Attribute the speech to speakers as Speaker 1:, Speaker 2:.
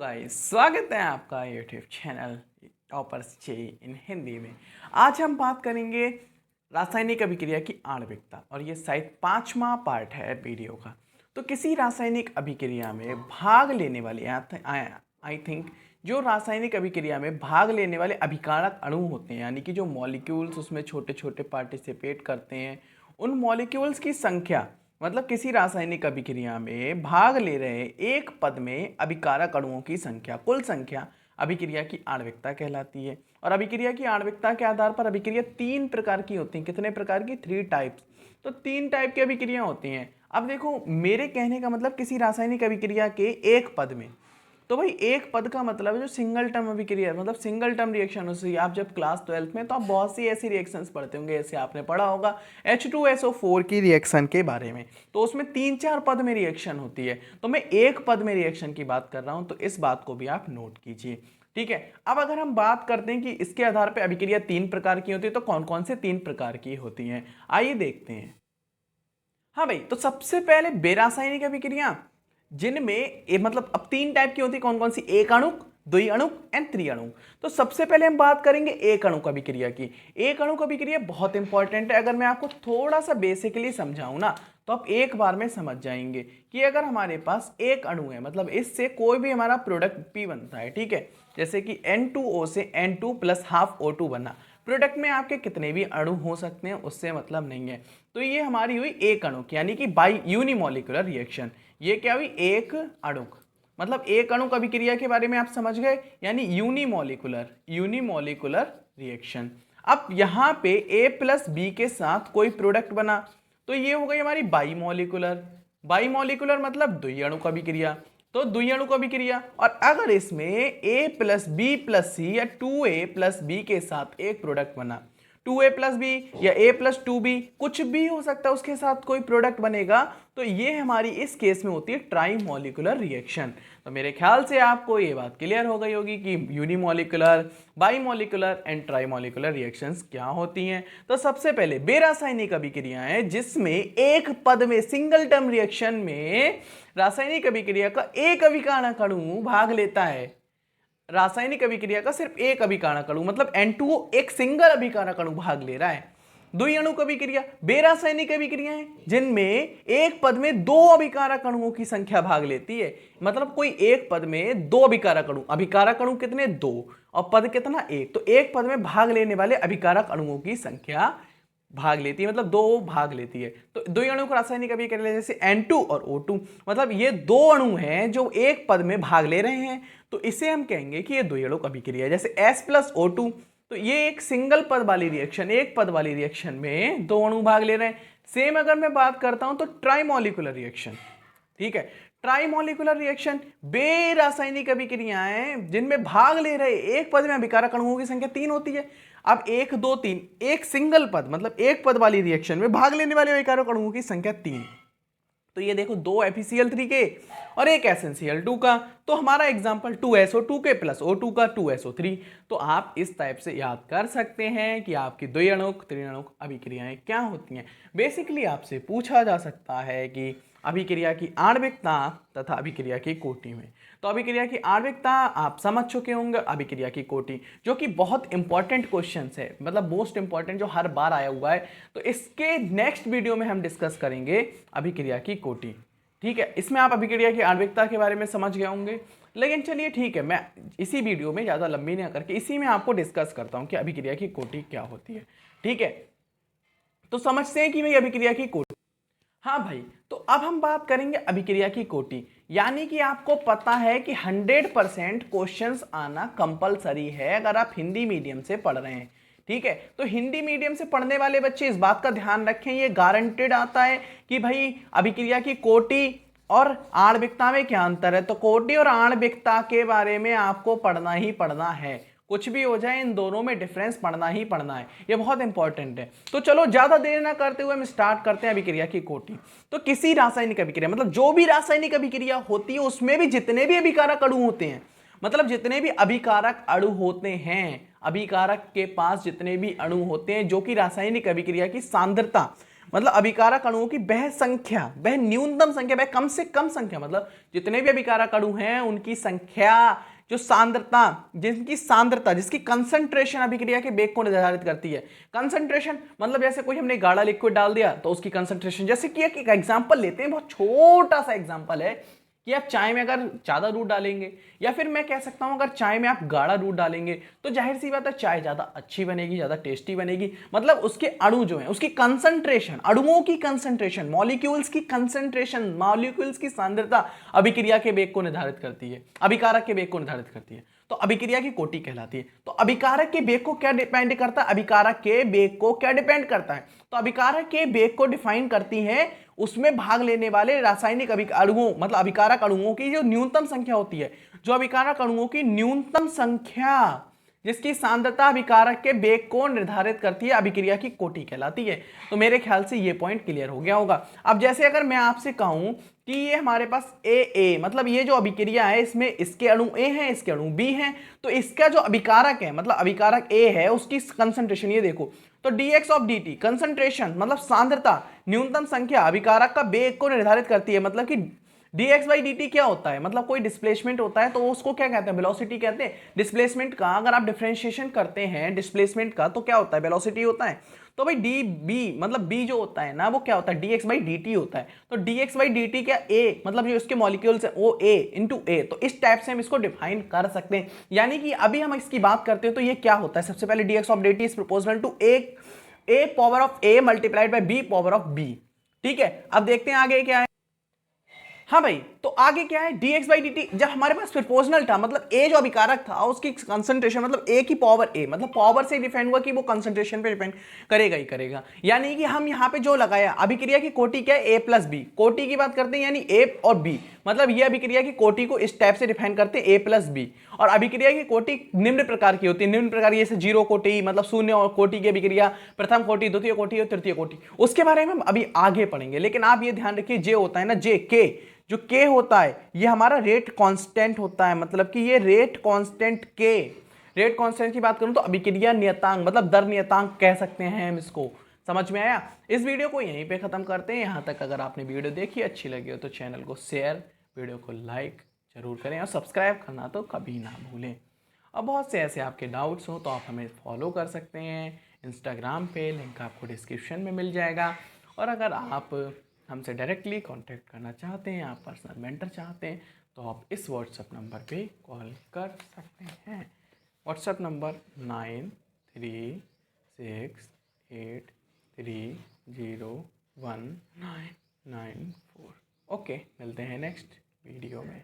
Speaker 1: Guys, स्वागत है आपका यूट्यूब चैनल टॉपर्स जे इन हिंदी में। आज हम बात करेंगे रासायनिक अभिक्रिया की आणविकता और ये शायद 5वां पार्ट है वीडियो का। तो किसी रासायनिक अभिक्रिया में भाग लेने वाले आई थिंक जो रासायनिक अभिक्रिया में भाग लेने वाले अभिकारक अणु होते हैं, यानी कि जो मॉलिक्यूल्स उसमें छोटे छोटे पार्टिसिपेट करते हैं, उन मॉलिक्यूल्स की संख्या, मतलब किसी रासायनिक अभिक्रिया में भाग ले रहे एक पद में अभिकारक अणुओं की संख्या, कुल संख्या अभिक्रिया की आणविकता कहलाती है। और अभिक्रिया की आणविकता के आधार पर अभिक्रिया 3 प्रकार की होती हैं। कितने प्रकार की? 3 टाइप्स। तो 3 टाइप की अभिक्रिया होती हैं। अब देखो, मेरे कहने का मतलब किसी रासायनिक अभिक्रिया के एक पद में, तो भाई एक पद का मतलब है जो सिंगल टर्म अभिक्रिया, मतलब सिंगल टर्म रिएक्शन हो। आप जब क्लास 12th में तो आप बहुत सी ऐसी रिएक्शंस पढ़ते होंगे, जैसे आपने पढ़ा होगा H2SO4 की रिएक्शन के बारे में, तो उसमें 3-4 पद में रिएक्शन होती है। तो मैं एक पद में रिएक्शन की बात कर रहा हूं, तो इस बात को भी आप नोट कीजिए, ठीक है। अब अगर हम बात करते हैं कि इसके आधार पर अभिक्रिया 3 प्रकार की होती है, तो कौन कौन से 3 प्रकार की होती हैं, आइए देखते हैं। हाँ भाई, तो सबसे पहले बेरासायनिक अभिक्रिया, जिनमें मतलब अब 3 टाइप की होती है। कौन कौन सी? एक अणुक, द्वि अणुक एंड त्रिअणुक। तो सबसे पहले हम बात करेंगे एक अणुक अभिक्रिया की। एक अणुक अभिक्रिया बहुत इंपॉर्टेंट है। अगर मैं आपको थोड़ा सा बेसिकली समझाऊं ना, तो आप एक बार में समझ जाएंगे कि अगर हमारे पास एक अणु है, मतलब इससे कोई भी हमारा प्रोडक्ट P बनता है, ठीक है। जैसे कि N2O से N2 + ½ O2 बना, प्रोडक्ट में आपके कितने भी अणु हो सकते हैं, उससे मतलब नहीं है। तो ये हमारी हुई एक अणुक, यानी कि बाई यूनिमोलिकुलर रिएक्शन। ये क्या हुई? एक अणुक। मतलब एक अणुक अभिक्रिया के बारे में आप समझ गए, यानी यूनिमोलिकुलर रिएक्शन। अब यहाँ पे A + B के साथ कोई प्रोडक्ट बना, तो ये हो गई हमारी बाईमोलिकुलर मतलब द्विअणुक अभिक्रिया। तो द्विअणुक अभिक्रिया, और अगर इसमें A + B + C या 2A + B के साथ एक प्रोडक्ट बना, 2A + B या A + 2B, कुछ भी हो सकता है, उसके साथ कोई प्रोडक्ट बनेगा, तो ये हमारी इस केस में होती है ट्राइमोलिकुलर रिएक्शन। तो मेरे ख्याल से आपको ये बात क्लियर हो गई होगी कि यूनिमोलिकुलर, बाईमोलिकुलर एंड ट्राइमोलिकुलर रिएक्शंस क्या होती हैं। तो सबसे पहले बेरासायनिक अभिक्रियाएं, जिसमें एक पद में सिंगल टर्म रिएक्शन में रासायनिक अभिक्रिया का एक अभिकारक अणु भाग लेता है। रासायनिक अभिक्रिया का सिर्फ एक अभिकारक अणु, मतलब N2O एक सिंगल अभिकारक अणु भाग ले रहा है। द्विअणुक अभिक्रिया बेरासायनिक अभिक्रिया है, जिनमें एक पद में 2 अभिकारक अणुओं की संख्या भाग लेती है। मतलब कोई एक पद में 2 अभिकारक अणु कितने? 2, और पद कितना? 1। तो एक पद में भाग लेने वाले अभिकारक अणुओं की संख्या भाग लेती है, मतलब 2 भाग लेती है। तो द्विअणुक रासायनिक अभिक्रिया जैसे N2 और O2, मतलब ये 2 अणु हैं जो एक पद में भाग ले रहे हैं, तो इसे हम कहेंगे कि ये द्विअणुक अभिक्रिया है। जैसे S + O2, तो ये एक सिंगल पद वाली रिएक्शन, एक पद वाली रिएक्शन में 2 अणु भाग ले रहे हैं। सेम अगर मैं बात करता हूं तो ट्राइमोलिकुलर रिएक्शन, ठीक है। ट्राइमोलिकुलर रिएक्शन बेरासायनिक अभिक्रियाएं जिनमें भाग ले रहे एक पद में अभिकारक अणुओं की संख्या 3 होती है। अब 1 2 3, एक सिंगल पद मतलब एक पद वाली रिएक्शन में भाग लेने वाले अभिकारक अणुओं की संख्या 3। तो ये देखो, 2 FeCl3 के और एक SnCl2 का। तो हमारा एग्जांपल 2SO2 के + O2 का 2SO3। तो आप इस टाइप से याद कर सकते हैं कि आपकी द्विअणुक त्रिअणुक अभिक्रियाएं क्या होती हैं। बेसिकली आपसे पूछा जा सकता है कि अभिक्रिया की आणविकता तथा अभिक्रिया की कोटि में। तो अभिक्रिया की आणविकता आप समझ चुके होंगे, अभिक्रिया की कोटि जो कि बहुत इंपॉर्टेंट क्वेश्चन है, मतलब मोस्ट इंपॉर्टेंट जो हर बार आया हुआ है। तो इसके नेक्स्ट वीडियो में हम डिस्कस करेंगे अभिक्रिया की कोटि, ठीक है। इसमें आप अभिक्रिया की आणविकता के बारे में समझ गए होंगे। लेकिन चलिए ठीक है, मैं इसी वीडियो में ज़्यादा लंबी नहीं करके इसी में आपको डिस्कस करता हूँ कि अभिक्रिया की कोटि क्या होती है, ठीक है। तो समझते हैं कि भाई अभिक्रिया की कोटि। हाँ भाई, तो अब हम बात करेंगे अभिक्रिया की कोटि, यानी कि आपको पता है कि 100% क्वेश्चंस आना कंपलसरी है अगर आप हिंदी मीडियम से पढ़ रहे हैं, ठीक है। तो हिंदी मीडियम से पढ़ने वाले बच्चे इस बात का ध्यान रखें, ये गारंटेड आता है कि भाई अभिक्रिया की कोटि और आणविकता में क्या अंतर है। तो कोटि और आणविकता के बारे में आपको पढ़ना ही पढ़ना है, कुछ भी हो जाए इन दोनों में डिफरेंस पढ़ना ही पढ़ना है, ये बहुत इंपॉर्टेंट है। तो चलो ज्यादा देर ना करते हुए हम स्टार्ट करते हैं अभिक्रिया की कोटि। तो किसी रासायनिक अभिक्रिया, मतलब जो भी रासायनिक अभिक्रिया होती है उसमें भी जितने भी अभिकारक अणु होते हैं, मतलब जितने भी अभिकारक अणु होते हैं, अभिकारक के पास जितने भी अणु होते हैं जो कि रासायनिक अभिक्रिया की सांद्रता, मतलब अभिकारक अणुओं की वह संख्या, वह न्यूनतम संख्या, वह कम से कम संख्या, मतलब जितने भी अभिकारक अणु हैं उनकी संख्या, जो सांद्रता, जिनकी सांद्रता, जिसकी कंसंट्रेशन अभिक्रिया के वेग को निर्धारित करती है। कंसंट्रेशन मतलब जैसे कोई हमने गाढ़ा लिक्विड डाल दिया तो उसकी कंसंट्रेशन, जैसे कि एक एग्जांपल लेते हैं, बहुत छोटा सा एग्जांपल है कि आप चाय में अगर ज्यादा दूध डालेंगे, या फिर मैं कह सकता हूं अगर चाय में आप गाढ़ा दूध डालेंगे तो जाहिर सी बात है चाय ज्यादा अच्छी बनेगी, ज्यादा टेस्टी बनेगी। मतलब उसके अणु जो है, उसकी कंसंट्रेशन, अणुओं की कंसंट्रेशन, मॉलिक्यूल्स की कंसंट्रेशन, मॉलिक्यूल्स की सांद्रता अभिक्रिया के वेग को निर्धारित करती है, अभिकारक के वेग को निर्धारित करती है, तो अभिक्रिया की कोटि कहलाती है। तो अभिकारक के वेग को क्या डिपेंड करता है, अभिकारक के वेग को क्या डिपेंड करता है, तो अभिकारक के वेग को डिफाइन करती है उसमें भाग लेने वाले रासायनिक अणुओं, मतलब अभिकारक अणुओं की जो न्यूनतम संख्या होती है, जो अभिकारक अणुओं की न्यूनतम संख्या जिसकी सांद्रता अभिकारक के वेग को निर्धारित करती है, अभिक्रिया की कोटि कहलाती है। तो मेरे ख्याल से ये पॉइंट क्लियर हो गया होगा। अब जैसे अगर मैं आपसे कहूं कि ये हमारे पास ए मतलब ये जो अभिक्रिया है इसमें इसके अणु ए हैं, इसके अणु बी हैं, तो इसका जो अभिकारक है, मतलब अभिकारक ए है, उसकी कंसंट्रेशन ये देखो, तो dx ऑफ dt कंसंट्रेशन मतलब सांद्रता, न्यूनतम संख्या अभिकारक का वेग को निर्धारित करती है। मतलब कि dx बाई dt क्या होता है, मतलब कोई डिस्प्लेसमेंट होता है तो उसको क्या कहते हैं, वेलोसिटी कहते हैं। डिस्प्लेसमेंट का अगर आप डिफरेंशिएशन करते हैं डिस्प्लेसमेंट का तो क्या होता है, वेलोसिटी होता है। तो भाई डी बी मतलब बी जो होता है ना वो क्या होता है, dx बाई dt होता है। तो dx बाई dt क्या a मतलब जो इसके मॉलिक्यूल्स है वो a इंटू ए, तो इस टाइप से हम इसको डिफाइन कर सकते हैं। यानी कि अभी हम इसकी बात करते हैं तो ये क्या होता है, सबसे पहले dx of dt is proportional to a power of a multiplied by b power of b। ठीक है, अब देखते हैं आगे क्या है। हाँ भाई, तो आगे क्या है, dx बाई dt जब हमारे पास प्रोपोर्शनल था, मतलब a जो अभिकारक था उसकी कंसंट्रेशन मतलब a की पावर a, मतलब पावर से डिफाइन हुआ कि वो कंसंट्रेशन पे डिपेंड करेगा ही करेगा। यानी कि हम यहाँ पे जो लगाया अभिक्रिया की कोटि क्या है, a प्लस बी, कोटि की बात करते हैं यानी a और b, मतलब ये अभिक्रिया की कोटि को इस टाइप से डिफाइन करते हैं a प्लस बी। और अभिक्रिया की कोटि निम्न प्रकार की होती है, निम्न प्रकार जैसे जीरो कोटि मतलब शून्य और कोटि की अभिक्रिया, प्रथम कोटि, द्वितीय कोटि और तृतीय कोटि, उसके बारे में हम अभी आगे पढ़ेंगे। लेकिन आप ये ध्यान रखिए जे होता है ना, जे के जो k होता है ये हमारा रेट कांस्टेंट होता है, मतलब कि ये rate constant k, rate constant की बात करूं तो अभिक्रिया नियतांक मतलब दर नियतांक कह सकते हैं हम इसको। समझ में आया। इस वीडियो को यहीं पे खत्म करते हैं। यहां तक अगर आपने वीडियो देखी अच्छी लगी हो तो चैनल को शेयर, वीडियो को लाइक जरूर करें और सब्सक्राइब करना तो कभी ना भूलें। अब बहुत से ऐसे आपके डाउट्स हो तो आप हमें फॉलो कर सकते हैं इंस्टाग्राम पे, लिंक आपको डिस्क्रिप्शन में मिल जाएगा। और अगर आप हमसे डायरेक्टली कांटेक्ट करना चाहते हैं, आप पर्सनल मेंटर चाहते हैं तो आप इस व्हाट्सएप नंबर पे कॉल कर सकते हैं। WhatsApp number 9368301994। ओके, मिलते हैं नेक्स्ट वीडियो में।